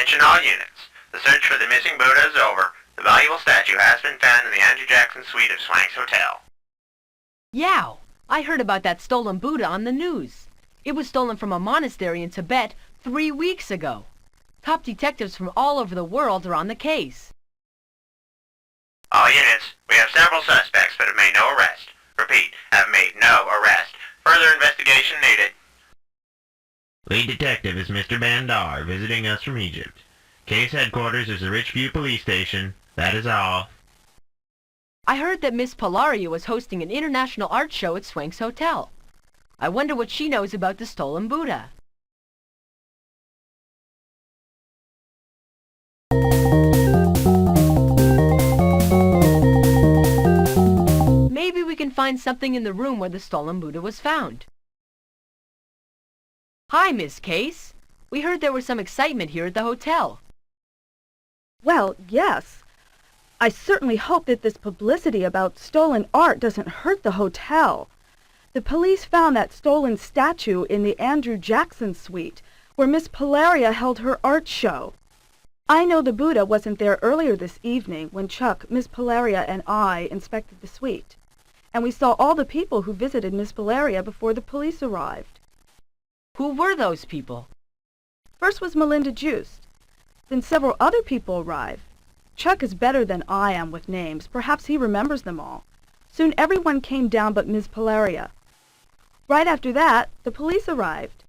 Attention all units. The search for the missing Buddha is over. The valuable statue has been found in the Andrew Jackson suite of Swank's hotel. Yow! I heard about that stolen Buddha on the news. It was stolen from a monastery in Tibet 3 weeks ago. Top detectives from all over the world are on the case. All units, we have several suspects but have made no arrest. Repeat, have made no arrest. Further investigation needed. Lead detective is Mr. Bandar, visiting us from Egypt. Case headquarters is the Richview police station. That is all. I heard that Miss Pilaria was hosting an international art show at Swank's hotel. I wonder what she knows about the stolen Buddha. Maybe we can find something in the room where the stolen Buddha was found. Hi, Miss Case. We heard there was some excitement here at the hotel. Well, yes. I certainly hope that this publicity about stolen art doesn't hurt the hotel. The police found that stolen statue in the Andrew Jackson suite, where Miss Pilaria held her art show. I know the Buddha wasn't there earlier this evening when Chuck, Miss Pilaria, and I inspected the suite. And we saw all the people who visited Miss Pilaria before the police arrived. Who were those people? First was Melinda Joost. Then several other people arrived. Chuck is better than I am with names. Perhaps he remembers them all. Soon everyone came down but Miss Pilaria. Right after that, the police arrived.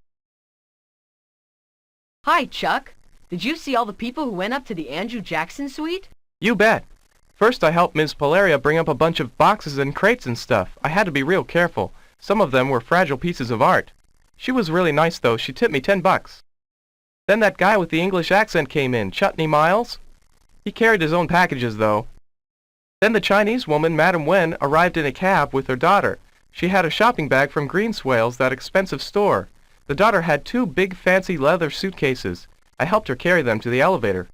Hi, Chuck. Did you see all the people who went up to the Andrew Jackson suite? You bet. First I helped Ms. Pilaria bring up a bunch of boxes and crates and stuff. I had to be real careful. Some of them were fragile pieces of art. She was really nice, though. She tipped me $10. Then that guy with the English accent came in, Chutney Miles. He carried his own packages, though. Then the Chinese woman, Madam Wen, arrived in a cab with her daughter. She had a shopping bag from Greenswales, that expensive store. The daughter had 2 big fancy leather suitcases. I helped her carry them to the elevator.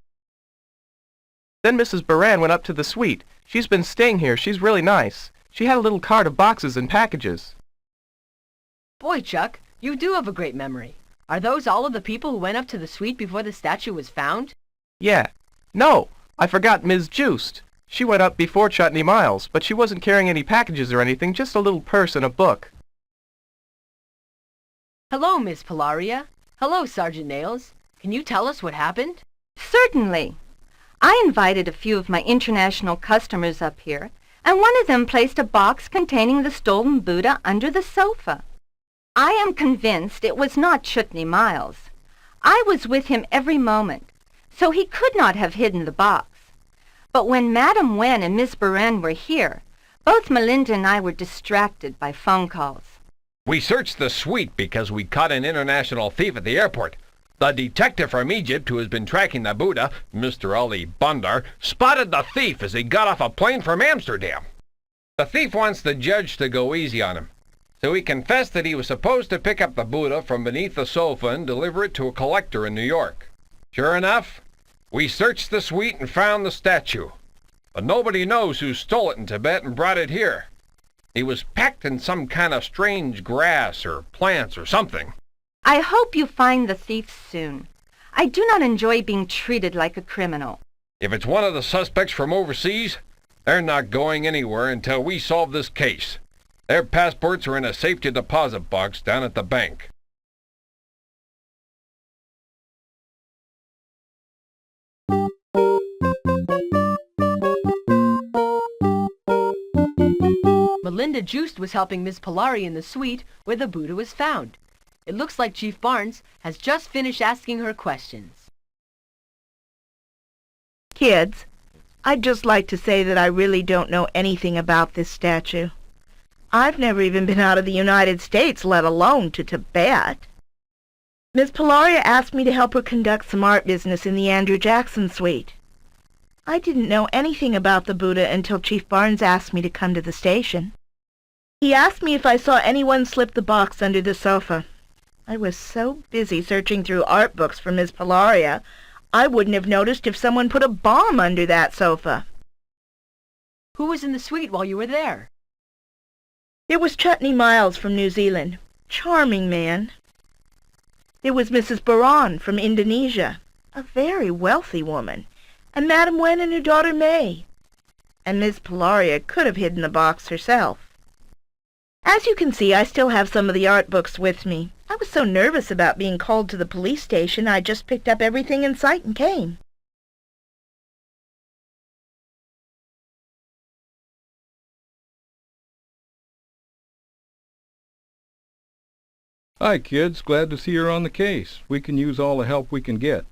Then Mrs. Baran went up to the suite. She's been staying here. She's really nice. She had a little cart of boxes and packages. Boy, Chuck, you do have a great memory. Are those all of the people who went up to the suite before the statue was found? Yeah. No, I forgot Ms. Joost. She went up before Chutney Miles, but she wasn't carrying any packages or anything, just a little purse and a book. Hello, Miss Pilaria. Hello, Sergeant Nails. Can you tell us what happened? Certainly. I invited a few of my international customers up here, and one of them placed a box containing the stolen Buddha under the sofa. I am convinced it was not Chutney Miles. I was with him every moment, so he could not have hidden the box. But when Madam Wen and Miss Baran were here, both Melinda and I were distracted by phone calls. We searched the suite because we caught an international thief at the airport. The detective from Egypt who has been tracking the Buddha, Mr. Ali Bandar, spotted the thief as he got off a plane from Amsterdam. The thief wants the judge to go easy on him, so he confessed that he was supposed to pick up the Buddha from beneath the sofa and deliver it to a collector in New York. Sure enough, we searched the suite and found the statue, but nobody knows who stole it in Tibet and brought it here. It was packed in some kind of strange grass or plants or something. I hope you find the thief soon. I do not enjoy being treated like a criminal. If it's one of the suspects from overseas, they're not going anywhere until we solve this case. Their passports are in a safety deposit box down at the bank. Melinda Joost was helping Miss Pilaria in the suite where the Buddha was found. It looks like Chief Barnes has just finished asking her questions. Kids, I'd just like to say that I really don't know anything about this statue. I've never even been out of the United States, let alone to Tibet. Miss Pilaria asked me to help her conduct some art business in the Andrew Jackson suite. I didn't know anything about the Buddha until Chief Barnes asked me to come to the station. He asked me if I saw anyone slip the box under the sofa. I was so busy searching through art books for Miss Pilaria, I wouldn't have noticed if someone put a bomb under that sofa. Who was in the suite while you were there? It was Chutney Miles from New Zealand. Charming man. It was Mrs. Baran from Indonesia. a very wealthy woman, and Madame Wen and her daughter May. And Miss Pilaria could have hidden the box herself. As you can see, I still have some of the art books with me. I was so nervous about being called to the police station, I just picked up everything in sight and came. Hi, kids. Glad to see you're on the case. We can use all the help we can get.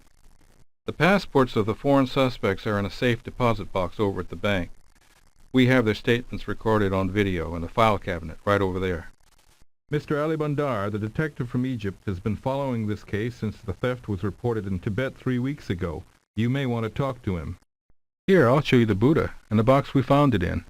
The passports of the foreign suspects are in a safe deposit box over at the bank. We have their statements recorded on video in the file cabinet right over there. Mr. Ali Bandar, the detective from Egypt, has been following this case since the theft was reported in Tibet 3 weeks ago. You may want to talk to him. Here, I'll show you the Buddha and the box we found it in.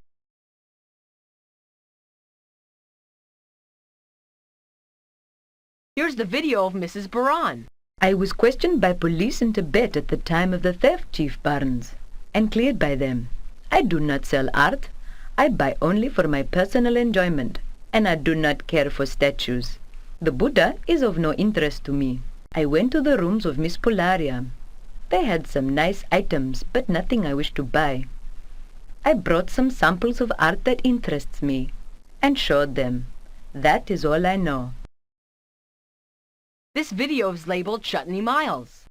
Here's the video of Mrs. Baran. I was questioned by police in Tibet at the time of the theft, Chief Barnes, and cleared by them. I do not sell art. I buy only for my personal enjoyment, and I do not care for statues. The Buddha is of no interest to me. I went to the rooms of Miss Pilaria. They had some nice items, but nothing I wish to buy. I brought some samples of art that interests me, and showed them. That is all I know. This video is labeled Chutney Miles.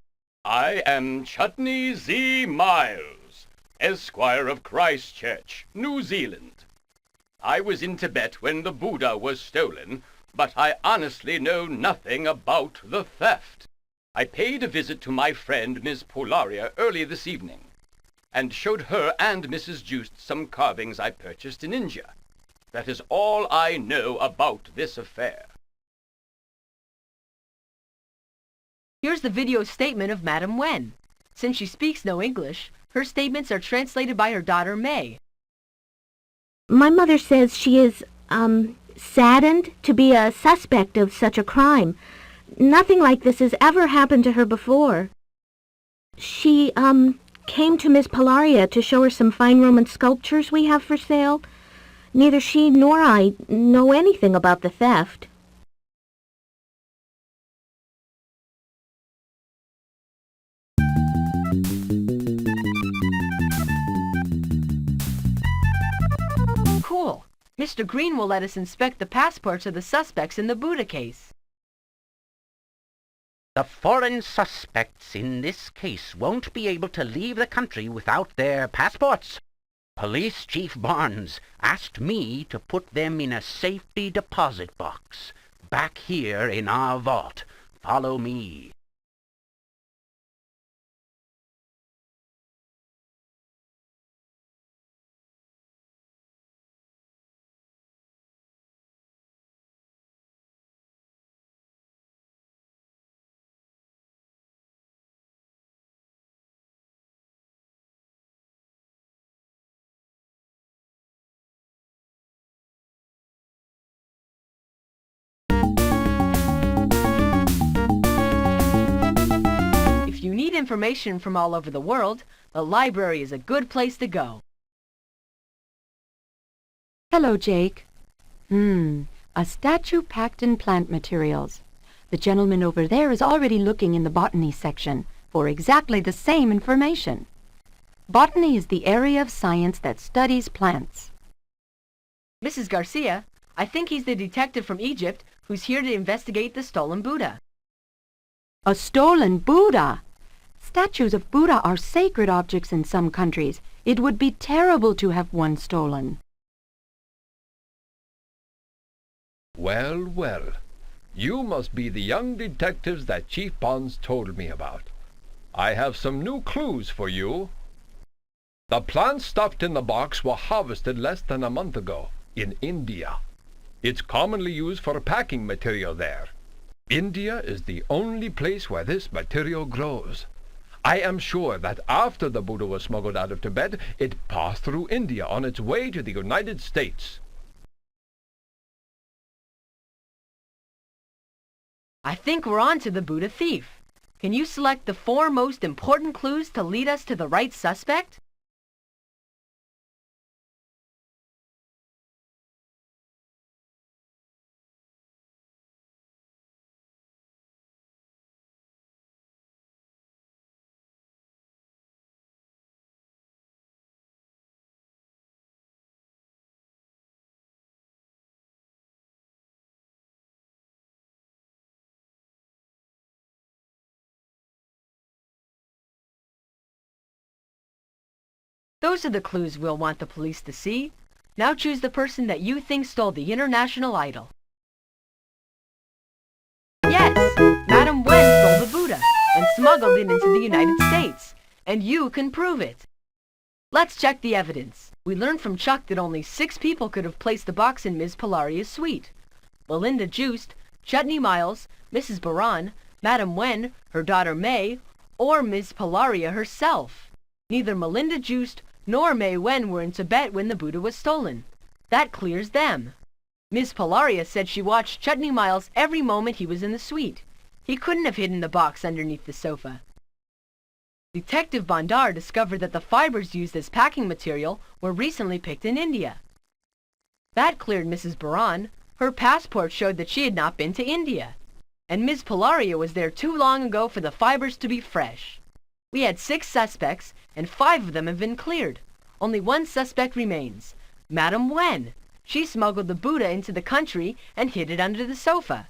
I am Chutney Z. Miles, Esquire of Christchurch, New Zealand. I was in Tibet when the Buddha was stolen, but I honestly know nothing about the theft. I paid a visit to my friend Miss Pilaria early this evening, and showed her and Mrs. Joost some carvings I purchased in India. That is all I know about this affair. Here's the video statement of Madame Wen. Since she speaks no English, her statements are translated by her daughter May. My mother says she is, saddened to be a suspect of such a crime. Nothing like this has ever happened to her before. She, came to Miss Pilaria to show her some fine Roman sculptures we have for sale. Neither she nor I know anything about the theft. Cool. Mr. Green will let us inspect the passports of the suspects in the Buddha case. The foreign suspects in this case won't be able to leave the country without their passports. Police Chief Barnes asked me to put them in a safety deposit box back here in our vault. Follow me. If you need information from all over the world, the library is a good place to go. Hello, Jake. A statue packed in plant materials. The gentleman over there is already looking in the botany section for exactly the same information. Botany is the area of science that studies plants. Mrs. Garcia, I think he's the detective from Egypt who's here to investigate the stolen Buddha. A stolen Buddha? Statues of Buddha are sacred objects in some countries. It would be terrible to have one stolen. Well, well. You must be the young detectives that Chief Barnes told me about. I have some new clues for you. The plants stuffed in the box were harvested less than a month ago in India. It's commonly used for packing material there. India is the only place where this material grows. I am sure that after the Buddha was smuggled out of Tibet, it passed through India on its way to the United States. I think we're on to the Buddha thief. Can you select the 4 most important clues to lead us to the right suspect? Those are the clues we'll want the police to see. Now choose the person that you think stole the international idol. Yes, Madam Wen stole the Buddha and smuggled it into the United States, and you can prove it. Let's check the evidence. We learned from Chuck that only 6 people could have placed the box in Ms. Polaria's suite. Melinda Joost, Chutney Miles, Mrs. Baran, Madam Wen, her daughter May, or Ms. Polaria herself. Neither Melinda Joost nor May Wen were in Tibet when the Buddha was stolen. That clears them. Ms. Polaria said she watched Chutney Miles every moment he was in the suite. He couldn't have hidden the box underneath the sofa. Detective Bandar discovered that the fibers used as packing material were recently picked in India. That cleared Mrs. Baran. Her passport showed that she had not been to India. And Ms. Polaria was there too long ago for the fibers to be fresh. We had 6 suspects, and 5 of them have been cleared. Only 1 suspect remains, Madam Wen. She smuggled the Buddha into the country and hid it under the sofa.